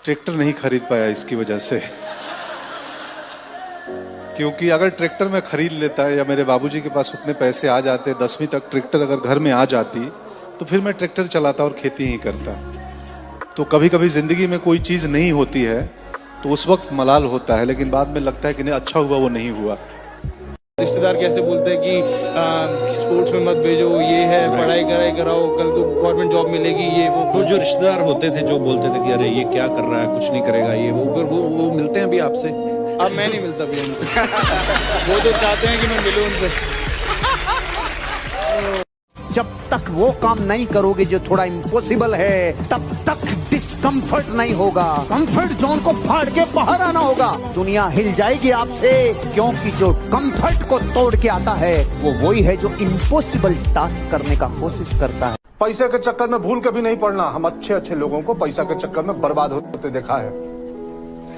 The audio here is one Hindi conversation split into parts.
ट्रैक्टर नहीं खरीद पाया इसकी वजह से। क्योंकि अगर ट्रैक्टर में खरीद लेता है या मेरे बाबूजी के पास उतने पैसे आ जाते, 10वीं तक ट्रैक्टर अगर घर में आ जाती, तो फिर मैं ट्रैक्टर चलाता और खेती ही करता। तो कभी कभी जिंदगी में कोई चीज नहीं होती है तो उस वक्त मलाल होता है, लेकिन बाद में लगता है कि नहीं, अच्छा हुआ वो नहीं हुआ। रिश्तेदार कैसे बोलते हैं कि स्पोर्ट्स में मत भेजो, ये है, पढ़ाई कराओ, कल को गवर्नमेंट जॉब मिलेगी, ये वो जो रिश्तेदार होते थे जो बोलते थे कि अरे ये क्या कर रहा है, कुछ नहीं करेगा, ये वो मिलते हैं अभी आपसे? अब मैं नहीं मिलता भी उनसे। वो तो चाहते हैं कि मैं मिलूं उनसे। जब तक वो काम नहीं करोगे जो थोड़ा इम्पॉसिबल है, तब तक डिस्कम्फर्ट नहीं होगा। कंफर्ट जोन को फाड़ के बाहर आना होगा। दुनिया हिल जाएगी आपसे, क्योंकि जो कंफर्ट को तोड़ के आता है वो वही है जो इम्पॉसिबल टास्क करने का कोशिश करता है। पैसे के चक्कर में भूल के भी नहीं पड़ना। हम अच्छे अच्छे लोगों को पैसा के चक्कर में बर्बाद होते देखा है।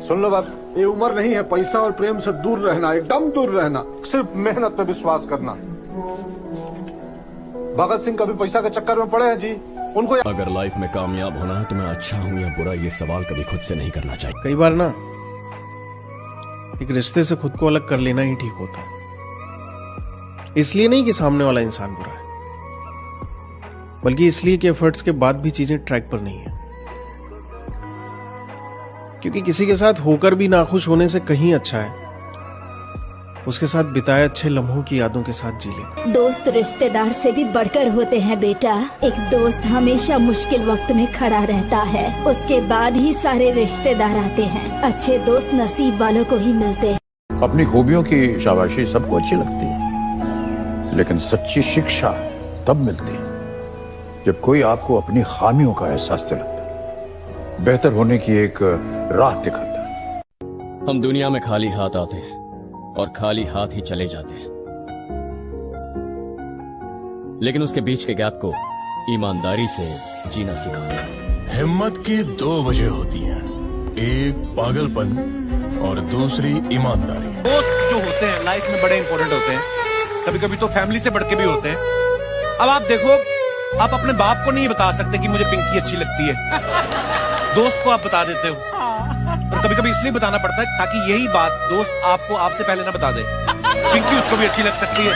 सुन लो बात, ये उम्र नहीं है पैसा और प्रेम से दूर रहना, एकदम दूर रहना, सिर्फ मेहनत पे विश्वास करना। भगत सिंह कभी पैसा के चक्कर में पड़े हैं जी? उनको अगर लाइफ में कामयाब होना है तो मैं अच्छा हूं या बुरा, ये सवाल कभी खुद से नहीं करना चाहिए। कई बार ना एक रिश्ते से खुद को अलग कर लेना ही ठीक होता है। इसलिए नहीं कि सामने वाला इंसान बुरा है, बल्कि इसलिए कि एफर्ट्स के बाद भी चीजें ट्रैक पर नहीं है। क्योंकि किसी के साथ होकर भी नाखुश होने से कहीं अच्छा है उसके साथ बिताए अच्छे लम्हों की यादों के साथ जी ले। दोस्त रिश्तेदार से भी बढ़कर होते हैं बेटा। एक दोस्त हमेशा मुश्किल वक्त में खड़ा रहता है, उसके बाद ही सारे रिश्तेदार आते हैं। अच्छे दोस्त नसीब वालों को ही मिलते हैं। अपनी खूबियों की शाबाशी सबको अच्छी लगती है, लेकिन सच्ची शिक्षा तब मिलती है जब कोई आपको अपनी खामियों का एहसास दिलाता है, बेहतर होने की एक राह दिखाता है। हम दुनिया में खाली हाथ आते हैं और खाली हाथ ही चले जाते हैं, लेकिन उसके बीच के गैप को ईमानदारी से जीना सिखाते। हिम्मत की दो वजह होती हैं, एक पागलपन और दूसरी ईमानदारी। दोस्त जो होते हैं लाइफ में बड़े इंपॉर्टेंट होते हैं, कभी कभी तो फैमिली से बढ़ के भी होते हैं। अब आप देखो, आप अपने बाप को नहीं बता सकते कि मुझे पिंकी अच्छी लगती है, दोस्त को आप बता देते हो। और कभी कभी इसलिए बताना पड़ता है ताकि यही बात दोस्त आपको आपसे पहले ना बता दे, पिंकी उसको भी अच्छी लग सकती है।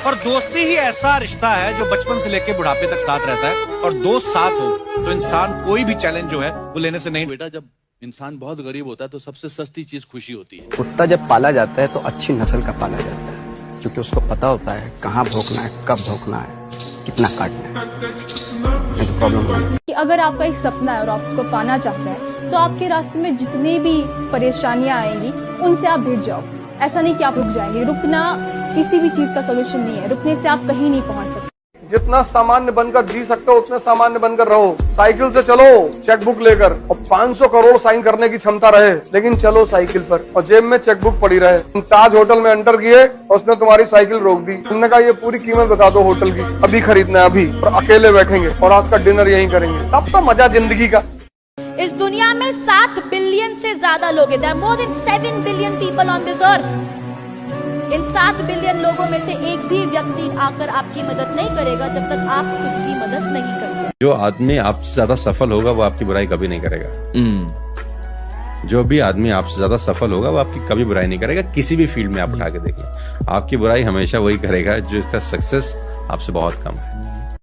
और दोस्ती ही ऐसा रिश्ता है जो बचपन से लेकर बुढ़ापे तक साथ रहता है। और दोस्त साथ हो तो इंसान कोई भी चैलेंज जो है वो लेने से नहीं। बेटा, जब इंसान बहुत गरीब होता है तो सबसे सस्ती चीज खुशी होती है। कुत्ता जब पाला जाता है तो अच्छी नस्ल का पाला जाता है, क्योंकि उसको पता होता है कहाँ भौंकना है, कब भौंकना है, कितना काटना है। प्रॉब्लम कि अगर आपका एक सपना है और आप उसको पाना चाहते हैं तो आपके रास्ते में जितनी भी परेशानियां आएंगी उनसे आप भिड़ जाओ। ऐसा नहीं कि आप रुक जाएंगे। रुकना किसी भी चीज का सोल्यूशन नहीं है। रुकने से आप कहीं नहीं पहुंच सकते। जितना सामान्य बनकर जी सकते हो उतने सामान्य बनकर रहो। साइकिल से चलो चेकबुक लेकर, और 500 करोड़ साइन करने की क्षमता रहे, लेकिन चलो साइकिल पर और जेब में चेकबुक पड़ी रहे। तुम ताज होटल में एंटर किए और उसने तुम्हारी साइकिल रोक दी। तुमने कहा ये पूरी कीमत बता दो होटल की, अभी खरीदना है अभी, और अकेले बैठेंगे और आज का डिनर यहीं करेंगे। तब तो मजा जिंदगी का। इस दुनिया में 7 बिलियन से ज्यादा लोग हैं। There are more than 7 billion people on this earth. In 7 billion लोगों में से एक भी व्यक्ति आकर आपकी मदद नहीं करेगा जब तक आप खुद की मदद नहीं करेंगे। जो आदमी आपसे ज्यादा सफल होगा वो आपकी बुराई कभी नहीं करेगा। जो भी आदमी आपसे ज्यादा सफल होगा वो आपकी कभी बुराई नहीं करेगा। किसी भी फील्ड में आप उठा के देखें, आपकी बुराई हमेशा वही करेगा जो इसका सक्सेस आपसे बहुत कम है।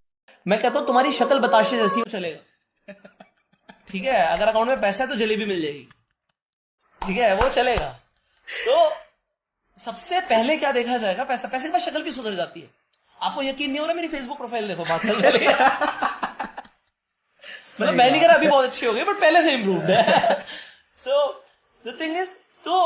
मैं कहता हूँ तुम्हारी शक्ल बताशे जैसी चलेगा, ठीक है। अगर अकाउंट में पैसा है तो जलेबी मिल जाएगी, ठीक है, वो चलेगा। तो सबसे पहले क्या देखा जाएगा? पैसा। पैसे के बाद शक्ल भी सुधर जाती है। आपको यकीन नहीं हो रहा, मेरी फेसबुक प्रोफाइल देखो बात करने के लिए। मतलब मैं नहीं कह रहा अभी बहुत अच्छी हो गई, बट पहले से इम्प्रूव्ड है। सो द थिंग इज, तो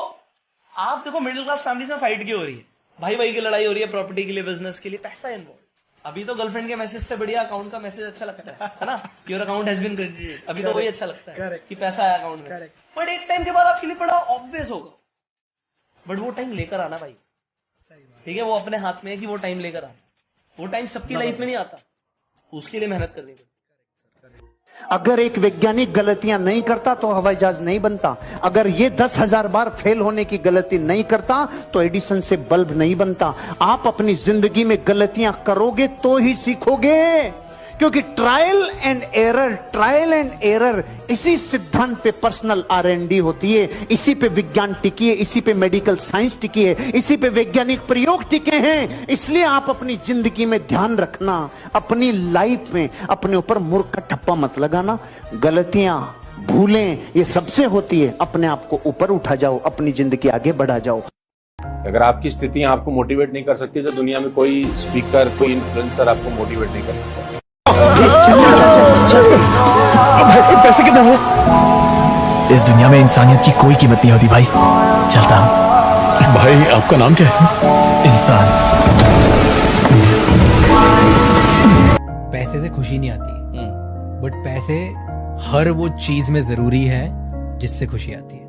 आप देखो मिडिल क्लास फैमिलीज में फाइट क्यों हो रही है? भाई भाई की लड़ाई हो रही है, प्रॉपर्टी के लिए, बिजनेस के लिए, पैसा इन्वॉल्व। अभी तो गर्लफ्रेंड के मैसेज से बढ़िया अकाउंट का मैसेज अच्छा लगता है ना? Your account has been credited. अभी तो वही अच्छा लगता है कि पैसा आया अकाउंट में। बट एक टाइम के बाद आपके लिए बड़ा ऑब्वियस होगा, बट वो टाइम लेकर आना भाई, ठीक है। वो अपने हाथ में है कि वो टाइम लेकर आना। वो टाइम सबकी लाइफ में नहीं आता, उसके लिए मेहनत करनी पड़ती। अगर एक वैज्ञानिक गलतियां नहीं करता तो हवाई जहाज नहीं बनता। अगर ये 10,000 बार फेल होने की गलती नहीं करता तो एडिसन से बल्ब नहीं बनता। आप अपनी जिंदगी में गलतियां करोगे तो ही सीखोगे। क्योंकि ट्रायल एंड एरर इसी सिद्धांत पे पर्सनल R&D होती है, इसी पे विज्ञान टिकी है, इसी पे मेडिकल साइंस टिकी है, इसी पे वैज्ञानिक प्रयोग टिके हैं। इसलिए आप अपनी जिंदगी में ध्यान रखना, अपनी लाइफ में अपने ऊपर मूर्ख का ठप्पा मत लगाना। गलतियां भूलें ये सबसे होती है, अपने आप को ऊपर उठा जाओ, अपनी जिंदगी आगे बढ़ा जाओ। अगर आपकी स्थितियां आपको मोटिवेट नहीं कर सकती तो दुनिया में कोई स्पीकर, कोई इन्फ्लुएंसर आपको मोटिवेट नहीं कर सकता। पैसे कितने हो? इस दुनिया में इंसानियत की कोई कीमत नहीं होती भाई, चलता हूं। भाई आपका नाम क्या है? इंसान। पैसे से खुशी नहीं आती, बट पैसे हर वो चीज में जरूरी है जिससे खुशी आती है।